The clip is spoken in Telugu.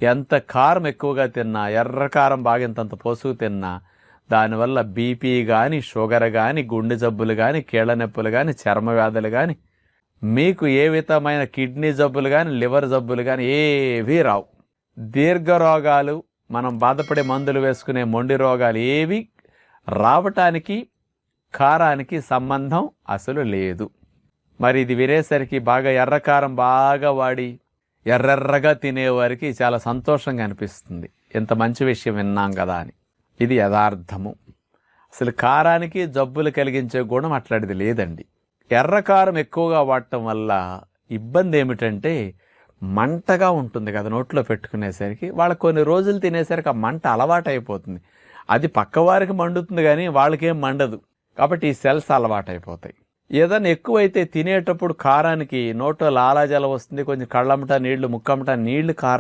ఎంత కారం ఎక్కువగా తిన్నా, ఎర్ర కారం బాగా ఇంతంత పోసుకు తిన్నా దానివల్ల బీపీ కానీ, షుగర్ కానీ, గుండె జబ్బులు కానీ, కీళ్ళ నొప్పులు కానీ, చర్మ వ్యాధులు కానీ, మీకు ఏ విధమైన కిడ్నీ జబ్బులు కానీ, లివర్ జబ్బులు కానీ ఏవీ రావు. దీర్ఘ రోగాలు, మనం బాధపడే మందులు వేసుకునే మొండి రోగాలు ఏవి రావటానికి కారానికి సంబంధం అసలు లేదు. మరి ఇది వినేసరికి బాగా ఎర్రకారం బాగా వాడి ఎర్రెర్రగా తినేవారికి చాలా సంతోషంగా అనిపిస్తుంది. ఇంత మంచి విషయం విన్నాం కదా అని. ఇది యథార్థము. అసలు కారానికి జబ్బులు కలిగించే గుణం అట్లాంటిది లేదండి. ఎర్రకారం ఎక్కువగా వాడటం వల్ల ఇబ్బంది ఏమిటంటే మంటగా ఉంటుంది కదా నోట్లో పెట్టుకునేసరికి. వాళ్ళకి కొన్ని రోజులు తినేసరికి ఆ మంట అలవాటు అయిపోతుంది. అది పక్కవారికి మండుతుంది కానీ వాళ్ళకేం మండదు. కాబట్టి ఈ సెల్స్ అలవాటు అయిపోతాయి. ఏదైనా ఎక్కువైతే తినేటప్పుడు కారానికి నోట్లో లాలాజలం వస్తుంది, కొంచెం కళ్ళమ్మట నీళ్లు, ముక్కమ్మట నీళ్లు కారం